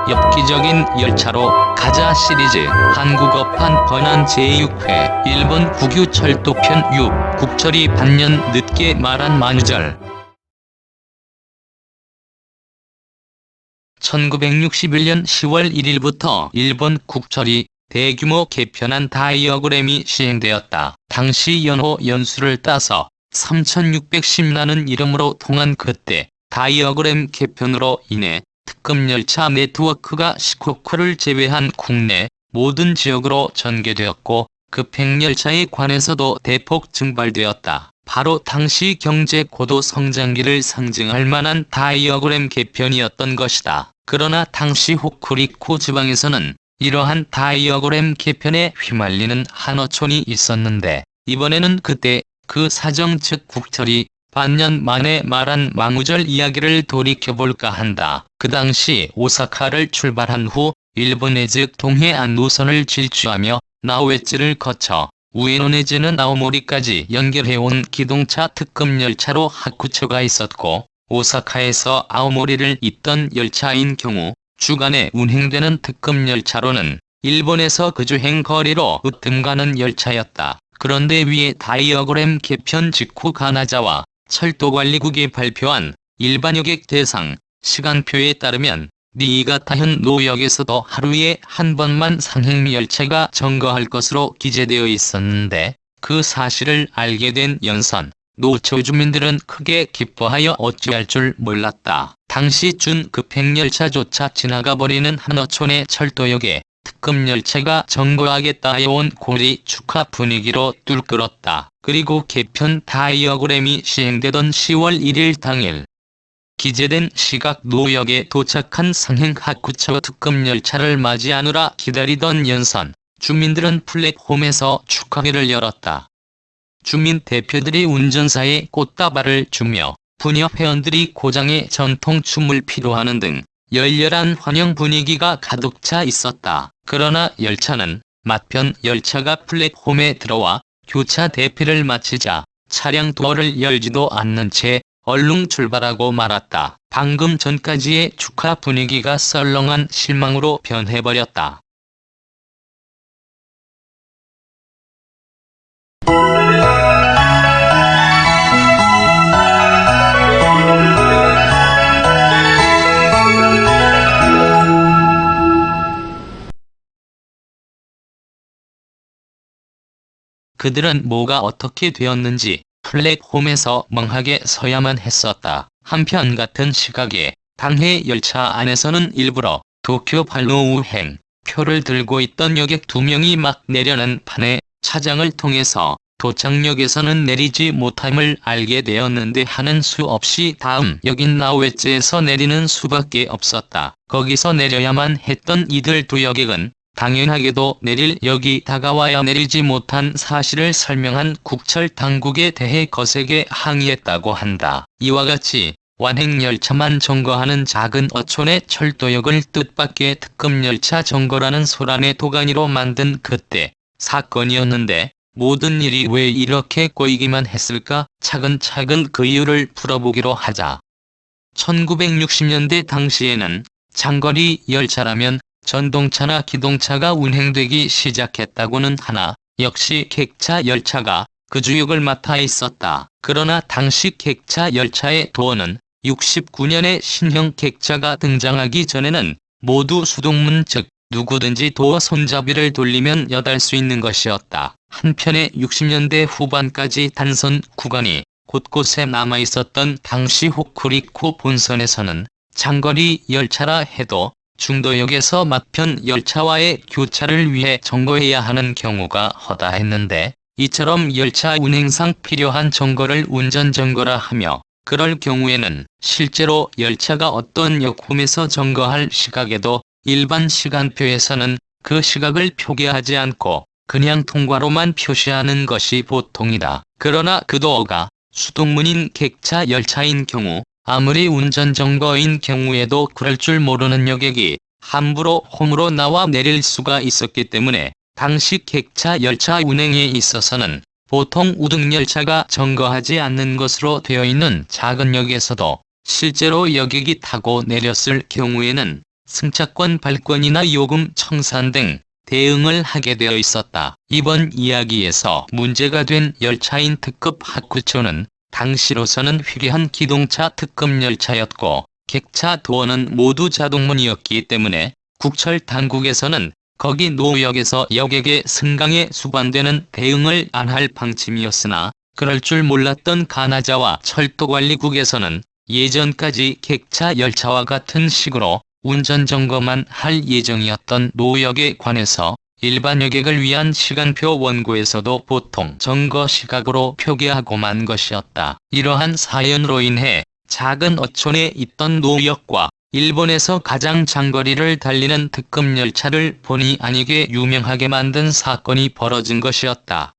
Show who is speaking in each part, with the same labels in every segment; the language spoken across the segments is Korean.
Speaker 1: 엽기적인 열차로 가자 시리즈 한국어판 번안 제6회 일본 국유 철도편 6 국철이 반년 늦게 말한 만우절. 1961년 10월 1일부터 일본 국철이 대규모 개편한 다이어그램이 시행되었다. 당시 연호 연수를 따서 3610라는 이름으로 통한 그때 다이어그램 개편으로 인해 특급열차 네트워크가 시코쿠를 제외한 국내 모든 지역으로 전개되었고 급행열차에 관해서도 대폭 증발되었다. 바로 당시 경제 고도 성장기를 상징할 만한 다이어그램 개편이었던 것이다. 그러나 당시 호쿠리쿠 지방에서는 이러한 다이어그램 개편에 휘말리는 한어촌이 있었는데 이번에는 그때 그 사정 즉 국철이 반년 만에 말한 만우절 이야기를 돌이켜볼까 한다. 그 당시 오사카를 출발한 후 일본의 즉 동해안 노선을 질주하며 나우에츠를 거쳐 우에노 내지는 아오모리까지 연결해온 기동차 특급열차로 하쿠초가 있었고 오사카에서 아오모리를 잇던 열차인 경우 주간에 운행되는 특급열차로는 일본에서 그주행 거리로 으뜸 가는 열차였다. 그런데 위에 다이어그램 개편 직후 가나자와 철도관리국이 발표한 일반여객 대상 시간표에 따르면 니이가타현 노역에서도 하루에 한 번만 상행열차가 점거할 것으로 기재되어 있었는데 그 사실을 알게 된 연선, 노초 주민들은 크게 기뻐하여 어찌할 줄 몰랐다. 당시 준급행열차조차 지나가버리는 한어촌의 철도역에 특급열차가 점거하겠다 해온 고리 축하 분위기로 뚫끓었다. 그리고 개편 다이어그램이 시행되던 10월 1일 당일 기재된 시각 노역에 도착한 상행 하쿠초 특급열차를 맞이하느라 기다리던 연선 주민들은 플랫폼에서 축하회를 열었다. 주민 대표들이 운전사에 꽃다발을 주며 부녀 회원들이 고장의 전통춤을 피로하는 등 열렬한 환영 분위기가 가득 차 있었다. 그러나 열차는 맞편 열차가 플랫폼에 들어와 교차 대피를 마치자 차량 도어를 열지도 않는 채 얼른 출발하고 말았다. 방금 전까지의 축하 분위기가 썰렁한 실망으로 변해버렸다. 그들은 뭐가 어떻게 되었는지 플랫폼에서 멍하게 서야만 했었다. 한편 같은 시각에 당해 열차 안에서는 일부러 도쿄 발로 우행 표를 들고 있던 여객 2명이 막 내려는 판에 차장을 통해서 도착역에서는 내리지 못함을 알게 되었는데 하는 수 없이 다음 역인 나우에츠에서 내리는 수밖에 없었다. 거기서 내려야만 했던 이들 두 여객은 당연하게도 내릴 역이 다가와야 내리지 못한 사실을 설명한 국철 당국에 대해 거세게 항의했다고 한다. 이와 같이 완행열차만 점거하는 작은 어촌의 철도역을 뜻밖의 특급열차 점거라는 소란의 도가니로 만든 그때 사건이었는데 모든 일이 왜 이렇게 꼬이기만 했을까? 차근차근 그 이유를 풀어보기로 하자. 1960년대 당시에는 장거리 열차라면 전동차나 기동차가 운행되기 시작했다고는 하나 역시 객차 열차가 그 주역을 맡아 있었다. 그러나 당시 객차 열차의 도어는 69년에 신형 객차가 등장하기 전에는 모두 수동문 즉 누구든지 도어 손잡이를 돌리면 여달 수 있는 것이었다. 한편에 60년대 후반까지 단선 구간이 곳곳에 남아있었던 당시 호쿠리쿠 본선에서는 장거리 열차라 해도 중도역에서 맞편 열차와의 교차를 위해 점거해야 하는 경우가 허다했는데 이처럼 열차 운행상 필요한 점거를 운전점거라 하며 그럴 경우에는 실제로 열차가 어떤 역홈에서 점거할 시각에도 일반 시간표에서는 그 시각을 표기하지 않고 그냥 통과로만 표시하는 것이 보통이다. 그러나 그 도어가 수동문인 객차 열차인 경우 아무리 운전점거인 경우에도 그럴 줄 모르는 여객이 함부로 홈으로 나와 내릴 수가 있었기 때문에 당시 객차 열차 운행에 있어서는 보통 우등열차가 점거하지 않는 것으로 되어 있는 작은 역에서도 실제로 여객이 타고 내렸을 경우에는 승차권 발권이나 요금 청산 등 대응을 하게 되어 있었다. 이번 이야기에서 문제가 된 열차인 특급 하쿠초는 당시로서는 화려한 기동차 특급 열차였고 객차 도어는 모두 자동문이었기 때문에 국철 당국에서는 거기 노역에서 여객의 승강에 수반되는 대응을 안 할 방침이었으나 그럴 줄 몰랐던 가나자와 철도관리국에서는 예전까지 객차 열차와 같은 식으로 운전 점검만 할 예정이었던 노역에 관해서 일반 여객을 위한 시간표 원고에서도 보통 점거 시각으로 표기하고만 것이었다. 이러한 사연으로 인해 작은 어촌에 있던 노역과 일본에서 가장 장거리를 달리는 특급 열차를 본의 아니게 유명하게 만든 사건이 벌어진 것이었다.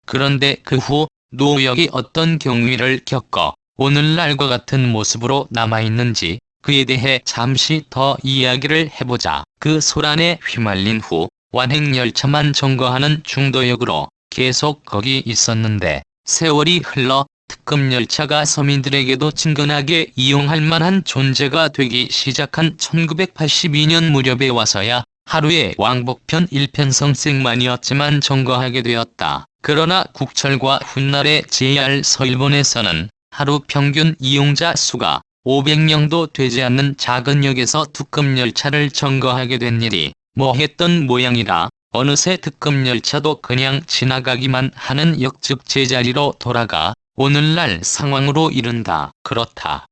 Speaker 1: 그런데 그 후 노역이 어떤 경위를 겪어 오늘날과 같은 모습으로 남아있는지 그에 대해 잠시 더 이야기를 해보자. 그 소란에 휘말린 후 완행열차만 점거하는 중도역으로 계속 거기 있었는데 세월이 흘러 특급 열차가 서민들에게도 친근하게 이용할 만한 존재가 되기 시작한 1982년 무렵에 와서야 하루에 왕복편 1편성씩만이었지만 점거하게 되었다. 그러나 국철과 훗날의 JR 서일본에서는 하루 평균 이용자 수가 500명도 되지 않는 작은 역에서 특급 열차를 점거하게 된 일이 뭐했던 모양이라 어느새 특급 열차도 그냥 지나가기만 하는 역즉 제자리로 돌아가 오늘날 상황으로 이른다. 그렇다.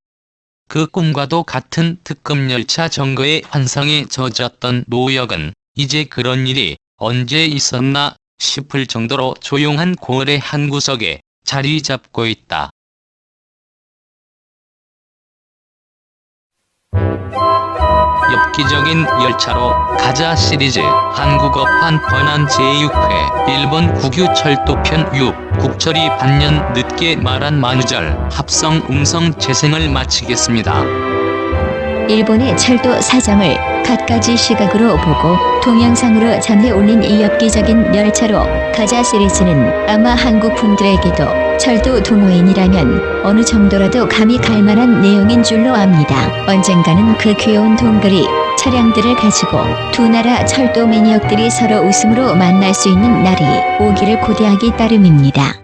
Speaker 1: 그 꿈과도 같은 특급 열차 점거의 환상에 젖었던 노역은 이제 그런 일이 언제 있었나 싶을 정도로 조용한 고을의 한 구석에 자리 잡고 있다. 엽기적인 열차로 가자 시리즈 한국어판 번안 제6회 일본 국유철도편 6 국철이 반년 늦게 말한 만우절 합성 음성 재생을 마치겠습니다.
Speaker 2: 일본의 철도 사정을 갖가지 시각으로 보고 동영상으로 전해 올린 이 엽기적인 열차로 가자 시리즈는 아마 한국 분들에게도 철도 동호인이라면 어느 정도라도 감이 갈 만한 내용인 줄로 압니다. 언젠가는 그 귀여운 동그리 차량들을 가지고 두 나라 철도 매니악들이 서로 웃음으로 만날 수 있는 날이 오기를 고대하기 따름입니다.